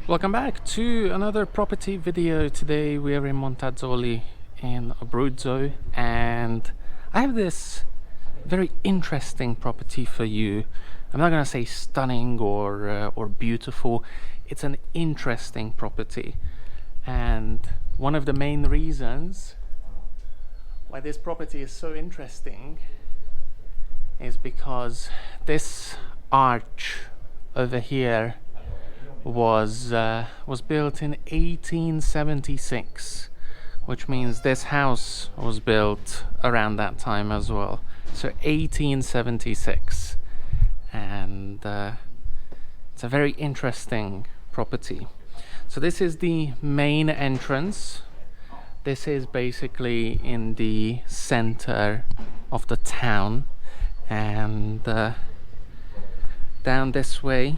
Welcome back to another property video. Today we are in Montazzoli in Abruzzo, and I have this very interesting property for you. I'm not gonna say stunning or beautiful. It's an interesting property, and one of the main reasons why this property is so interesting is because this arch over here was built in 1876, which means this house was built around that time as well. So 1876, and it's a very interesting property. So this is the main entrance. This is basically in the center of the town, and down this way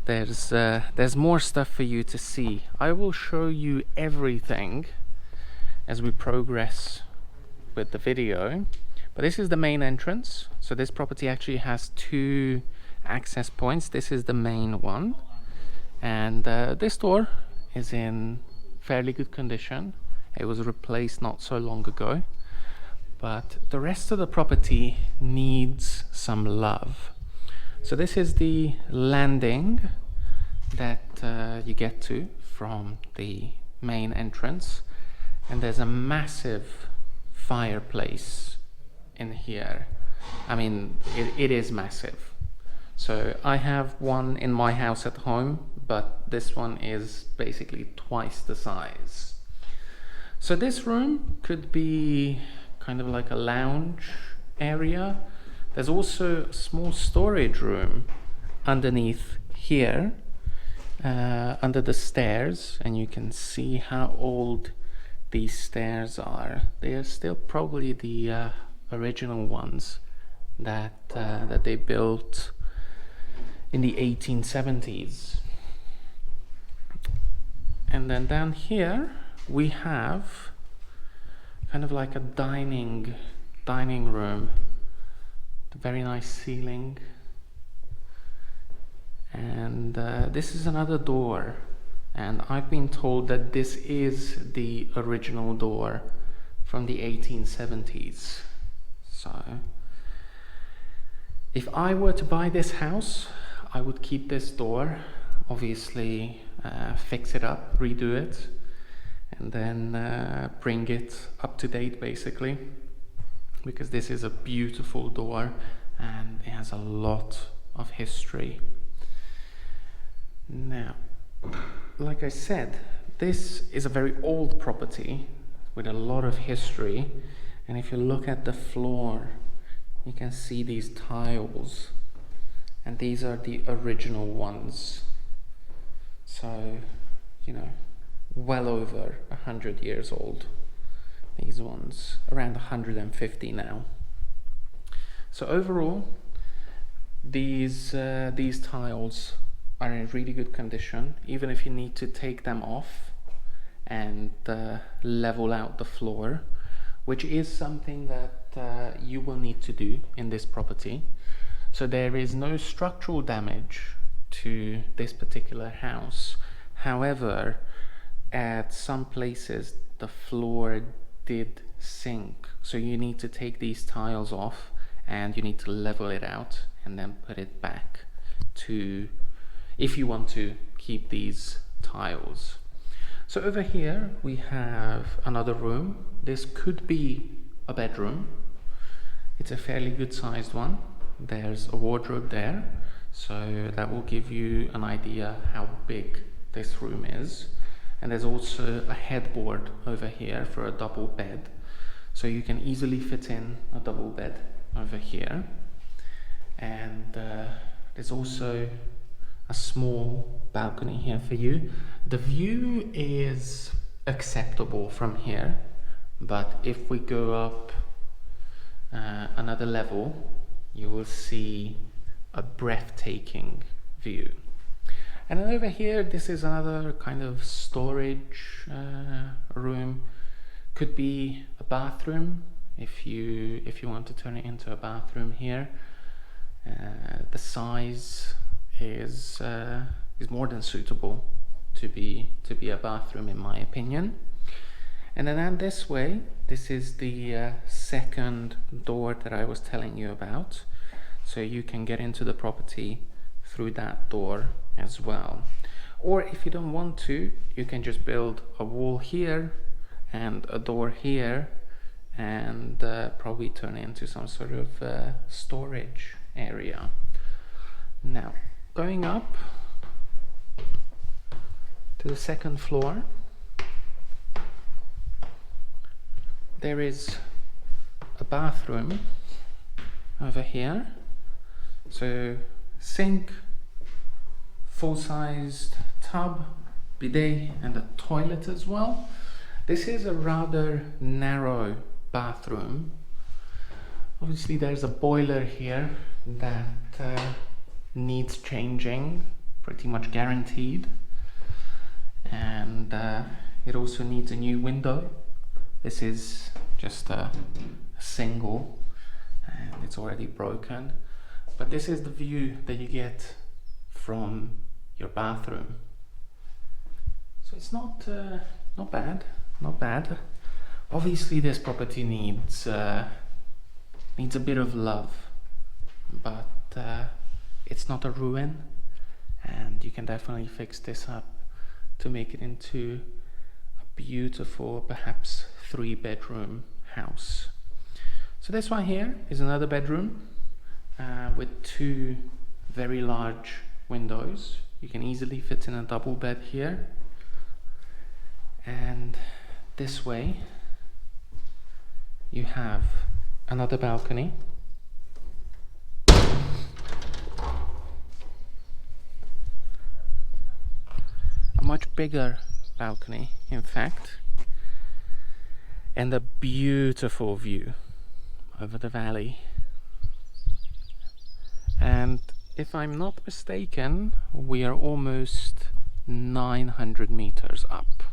there's more stuff for you to see. I will show you everything as we progress with the video, but this is the main entrance. So this property actually has two access points. This is the main one, and this door is in fairly good condition. It was replaced not so long ago, but the rest of the property needs some love. So this is the landing that you get to from the main entrance, and there's a massive fireplace in here. I mean, it is massive. So I have one in my house at home, but this one is basically twice the size. So this room could be kind of like a lounge area. There's also a small storage room underneath here, under the stairs, and you can see how old these stairs are. They are still probably the original ones that they built in the 1870s. And then down here we have kind of like a dining room. Very nice ceiling, and this is another door, and I've been told that this is the original door from the 1870s. So if I were to buy this house, I would keep this door, obviously fix it up, redo it, and then bring it up to date basically, because this is a beautiful door and it has a lot of history. Now, like I said, this is a very old property with a lot of history, and if you look at the floor, you can see these tiles, and these are the original ones. So, you know, well over 100 years old. These ones around 150 now. So overall, these tiles are in really good condition, even if you need to take them off and level out the floor, which is something that you will need to do in this property. So there is no structural damage to this particular house. However, at some places the floor did sink, so you need to take these tiles off and you need to level it out and then put it back to, if you want to keep these tiles. So over here we have another room. This could be a bedroom. It's a fairly good sized one. There's a wardrobe there, so that will give you an idea how big this room is. And there's also a headboard over here for a double bed, so you can easily fit in a double bed over here. And there's also a small balcony here for you. The view is acceptable from here, but if we go up another level, you will see a breathtaking view. And then over here, this is another kind of storage room. Could be a bathroom if you want to turn it into a bathroom here. The size is more than suitable to be a bathroom, in my opinion. And then this way, this is the second door that I was telling you about. So you can get into the property through that door as well. Or if you don't want to, you can just build a wall here and a door here, and probably turn it into some sort of storage area. Now, going up to the second floor, there is a bathroom over here. So sink, full-sized tub, bidet, and a toilet as well. This is a rather narrow bathroom. Obviously there's a boiler here that needs changing, pretty much guaranteed, and it also needs a new window. This is just a single and it's already broken, but this is the view that you get from your bathroom. So it's not bad. Obviously this property needs a bit of love, but it's not a ruin, and you can definitely fix this up to make it into a beautiful, perhaps 3-bedroom house. So this one here is another bedroom with 2 very large windows. You can easily fit in a double bed here, and this way you have another balcony. A much bigger balcony, in fact, and a beautiful view over the valley. And if I'm not mistaken, we are almost 900 meters up.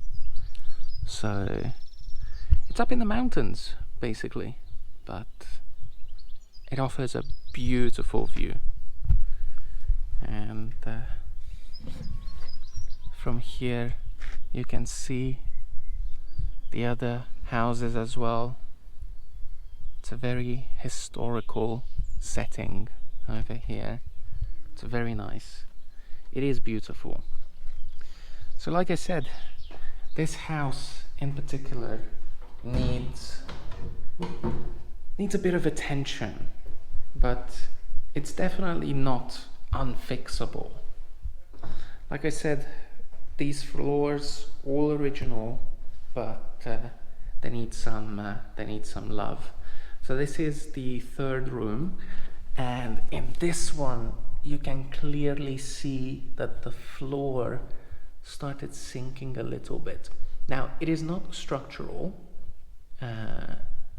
So it's up in the mountains, basically, but it offers a beautiful view. And from here you can see the other houses as well. It's a very historical setting over here. It's very nice. It is beautiful. So like I said, this house in particular needs a bit of attention, but it's definitely not unfixable. Like I said, these floors all original, but they need some love. So this is the 3rd room, and in this one you can clearly see that the floor started sinking a little bit. Now, it is not structural,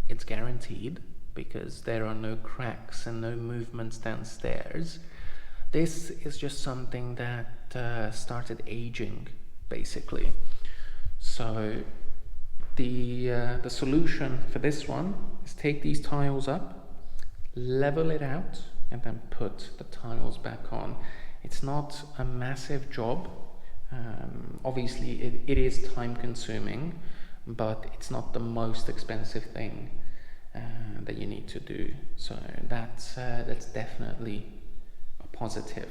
it's guaranteed, because there are no cracks and no movements downstairs. This is just something that started aging, basically. So the solution for this one is take these tiles up, level it out, and then put the tiles back on. It's not a massive job. Obviously it is time consuming, but it's not the most expensive thing that you need to do. So that's definitely a positive.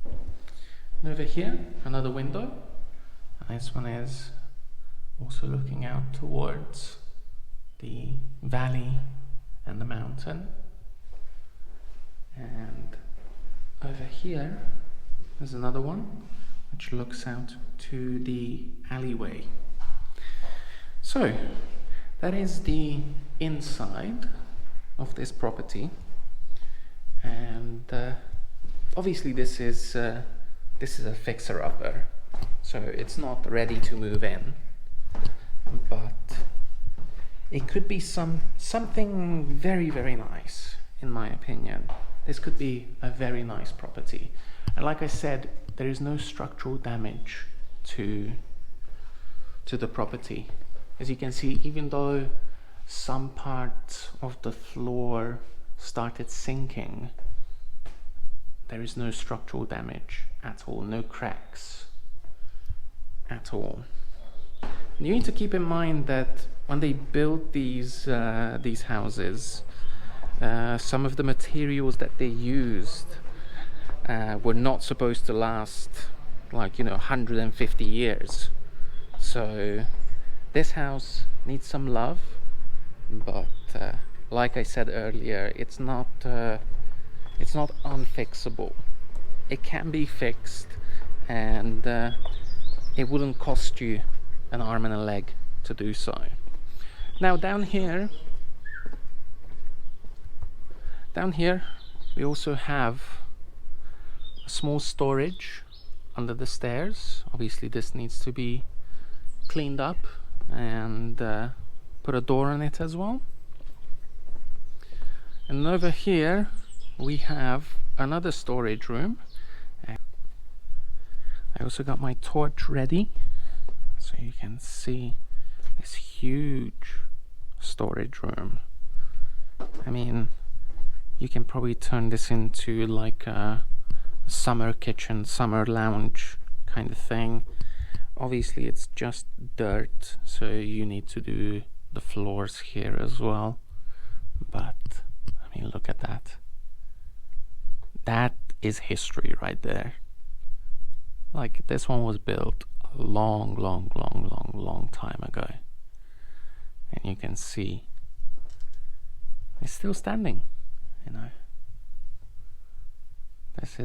And over here, another window. And this one is also looking out towards the valley and the mountain. And over here there's another one which looks out to the alleyway. So that is the inside of this property, and obviously this is a fixer-upper, so it's not ready to move in, but it could be something very, very nice, in my opinion. This could be a very nice property. And like I said, there is no structural damage to the property. As you can see, even though some parts of the floor started sinking, there is no structural damage at all, no cracks at all. You need to keep in mind that when they built these houses, some of the materials that they used were not supposed to last, like, 150 years. So this house needs some love, but like I said earlier, it's not unfixable. It can be fixed, and it wouldn't cost you an arm and a leg to do so. Now down here we also have a small storage under the stairs. Obviously this needs to be cleaned up and put a door on it as well. And over here we have another storage room. I also got my torch ready, so you can see this huge storage room. I mean, you can probably turn this into like a summer kitchen, summer lounge kind of thing. Obviously it's just dirt, so you need to do the floors here as well. But I mean, look at that. That is history right there. Like, this one was built a long time ago, and you can see it's still standing. This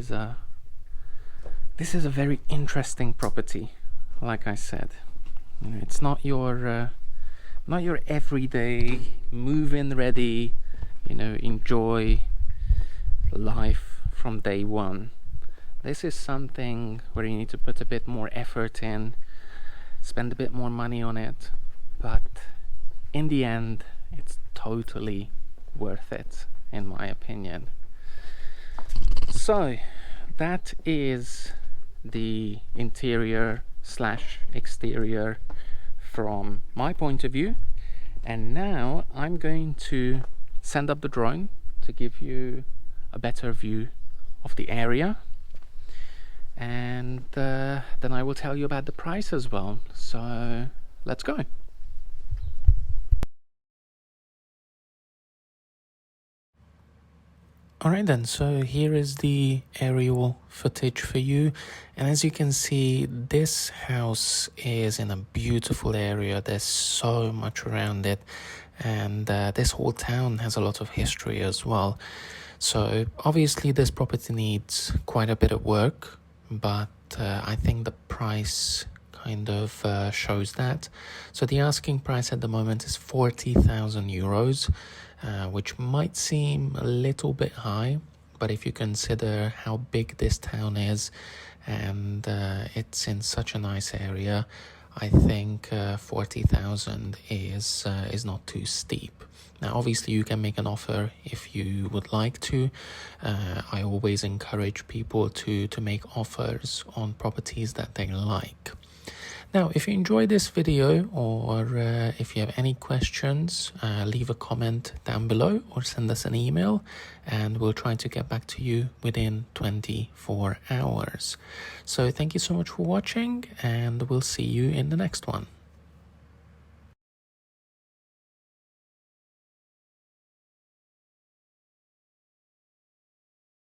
is a very interesting property. Like I said, it's not your everyday move-in ready, enjoy life from day one. This is something where you need to put a bit more effort in, spend a bit more money on it, but in the end it's totally worth it, in my opinion. So that is the interior / exterior from my point of view, and now I'm going to send up the drone to give you a better view of the area, and then I will tell you about the price as well. So let's go. Alright then, so here is the aerial footage for you, and as you can see, this house is in a beautiful area. There's so much around it, and this whole town has a lot of history as well. So obviously this property needs quite a bit of work, but I think the price kind of shows that. So the asking price at the moment is 40,000 euros, which might seem a little bit high, but if you consider how big this town is and it's in such a nice area, I think 40,000 is not too steep. Now obviously you can make an offer if you would like to. I always encourage people to make offers on properties that they like. Now, if you enjoyed this video, or if you have any questions, leave a comment down below or send us an email, and we'll try to get back to you within 24 hours. So thank you so much for watching, and we'll see you in the next one.